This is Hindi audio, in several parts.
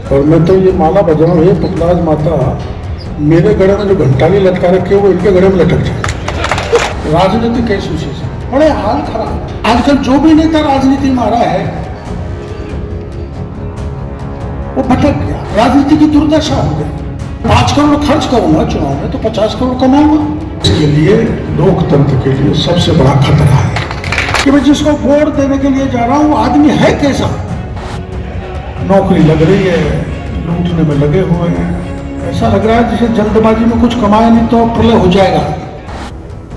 और मैं तो ये माला बजाऊं, हे पुतलाज माता, मेरे गले में जो घंटाली लटका रखे वो इनके गले में लटक जाए। राजनीति कैसी चीज है, बड़े हाल खराब। आजकल जो भी नेता राजनीति में आ रहा है वो भटक गया, राजनीति की दुर्दशा हो गई। 5 करोड़ खर्च करूंगा चुनाव में तो 50 करोड़ कमाऊंगा। इसके लिए लोकतंत्र के लिए सबसे बड़ा खतरा है कि मैं जिसको वोट देने के लिए जा रहा हूं वो आदमी है कैसा। नौकरी लग रही है, लूटने में लगे हुए हैं, ऐसा लग रहा है जैसे जल्दबाजी में कुछ कमाया नहीं तो प्रलय हो जाएगा।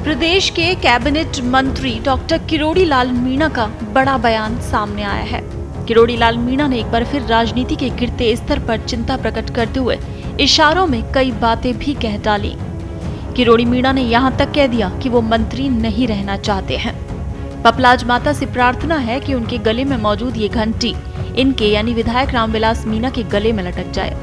प्रदेश के कैबिनेट मंत्री डॉक्टर किरोड़ी लाल मीणा का बड़ा बयान सामने आया है। किरोड़ी लाल मीणा ने एक बार फिर राजनीति के गिरते स्तर पर चिंता प्रकट करते हुए इशारों में कई बातें भी कह डाली। किरोड़ी मीणा ने यहाँ तक कह दिया कि वो मंत्री नहीं रहना चाहते हैं। पपलाज माता से प्रार्थना है कि उनके गले में मौजूद ये घंटी इनके यानी विधायक रामविलास मीणा के गले में लटक जाए।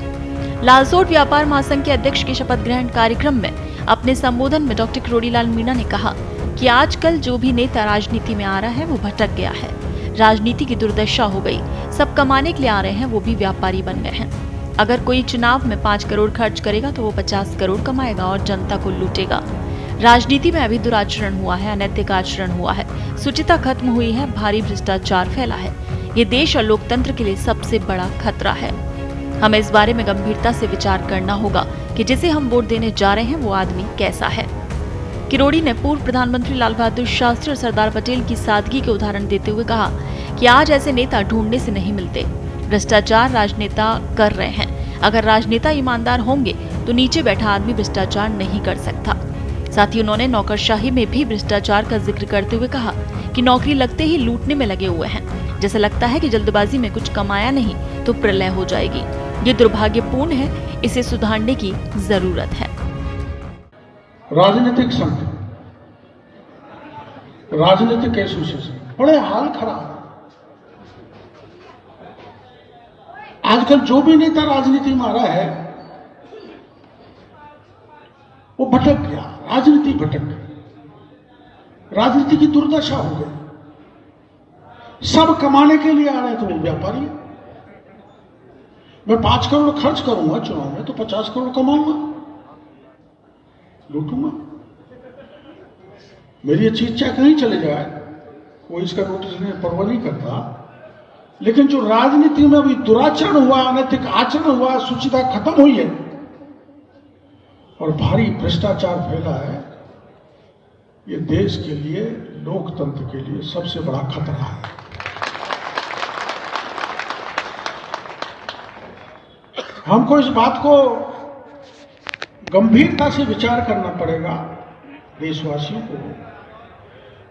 लालसोट व्यापार महासंघ के अध्यक्ष के शपथ ग्रहण कार्यक्रम में अपने संबोधन में डॉक्टर किरोड़ी लाल मीणा ने कहा कि आजकल जो भी नेता राजनीति में आ रहा है वो भटक गया है, राजनीति की दुर्दशा हो गई। सब कमाने के लिए आ रहे हैं, वो भी व्यापारी बन गए हैं। अगर कोई चुनाव में 5 करोड़ खर्च करेगा तो वो 50 करोड़ कमाएगा और जनता को लूटेगा। राजनीति में अभी दुराचरण हुआ है, अनैतिक आचरण हुआ है, शुचिता खत्म हुई है, भारी भ्रष्टाचार फैला है। ये देश और लोकतंत्र के लिए सबसे बड़ा खतरा है। हमें इस बारे में गंभीरता से विचार करना होगा कि जिसे हम वोट देने जा रहे हैं वो आदमी कैसा है। किरोड़ी ने पूर्व प्रधानमंत्री लाल बहादुर शास्त्री और सरदार पटेल की सादगी के उदाहरण देते हुए कहा कि आज ऐसे नेता ढूंढने से नहीं मिलते। भ्रष्टाचार राजनेता कर रहे हैं। अगर राजनेता ईमानदार होंगे तो नीचे बैठा आदमी भ्रष्टाचार नहीं कर सकता। साथ ही उन्होंने नौकरशाही में भी भ्रष्टाचार का जिक्र करते हुए कहा कि नौकरी लगते ही लूटने में लगे हुए हैं। जैसे लगता है कि जल्दबाजी में कुछ कमाया नहीं तो प्रलय हो जाएगी। ये दुर्भाग्यपूर्ण है, इसे सुधारने की जरूरत है। राजनीतिक संकट, राजनीतिक एसोसिएशन, बड़े हाल खराब। आजकल जो भी नेता राजनीति में आ रहा है वो भटक गया, राजनीति भटक गई, राजनीति की दुर्दशा हो गई। सब कमाने के लिए आ रहे हैं तो वो व्यापारी है। मैं 5 करोड़ खर्च करूंगा चुनाव में तो 50 करोड़ कमाऊंगा, लूटूंगा। मेरी अच्छी इच्छा कहीं चले जाए, कोई इसका नोटिस नहीं, परवाह नहीं करता। लेकिन जो राजनीति में अभी दुराचरण हुआ, अनैतिक आचरण हुआ, शुचिता खत्म हुई है और भारी भ्रष्टाचार फैला है, ये देश के लिए, लोकतंत्र के लिए सबसे बड़ा खतरा है। हमको इस बात को गंभीरता से विचार करना पड़ेगा देशवासियों को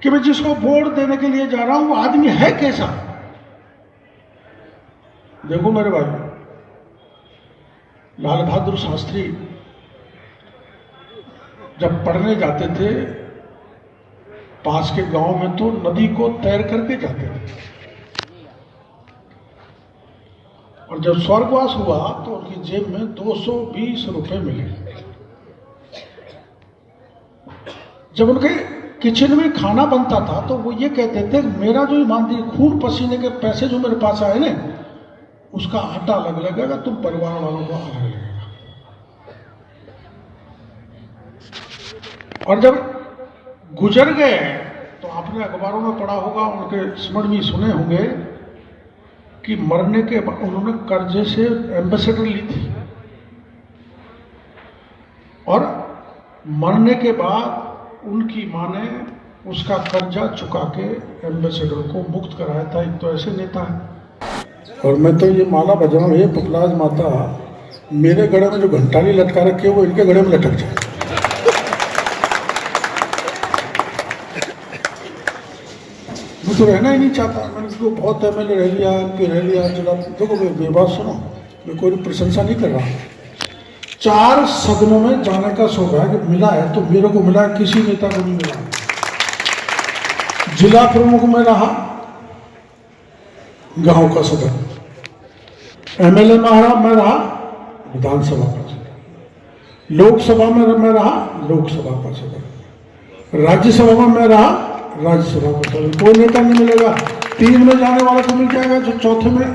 कि मैं जिसको वोट देने के लिए जा रहा हूं वो आदमी है कैसा। देखो मेरे भाई, लाल बहादुर शास्त्री जब पढ़ने जाते थे पास के गांव में तो नदी को तैर करके जाते थे, और जब स्वर्गवास हुआ तो उनकी जेब में 220 रुपए मिले। जब उनके किचन में खाना बनता था तो वो ये कहते थे मेरा जो ईमानदारी खून पसीने के पैसे जो मेरे पास आए ना उसका आटा अलग लगेगा, तुम परिवार वालों को अलग लगेगा। और जब गुजर गए तो आपने अखबारों में पढ़ा होगा, उनके स्मरण भी सुने होंगे कि मरने के बाद उन्होंने कर्जे से एम्बेसडर ली थी और मरने के बाद उनकी मां ने उसका कर्जा चुका के एम्बेसडर को मुक्त कराया था। एक तो ऐसे नेता है। और मैं तो ये माला बजाऊं, हे पपलाज माता, मेरे गले में जो घंटाली लटका रखी है वो इनके गले में लटक जाए। मैं तो रहना ही नहीं चाहता। मैंने उसको बहुत एमएलए रह लिया, MP रह लिया, चला। देखो मेरी बात सुनो, मैं कोई प्रशंसा नहीं कर रहा। 4 सदनों में जाने का सौभाग्य मिला है तो मेरे को मिला, किसी नेता को नहीं मिला। जिला प्रमुख में रहा, गांव का सदन, MLA में रहा, विधानसभा का सदन, लोकसभा में मैं रहा, लोकसभा का सदन, राज्यसभा में मैं रहा, राज्यसभा का सदन। कोई नेता नहीं मिलेगा। 3 में जाने वाला को मिल जाएगा, जो चौथे में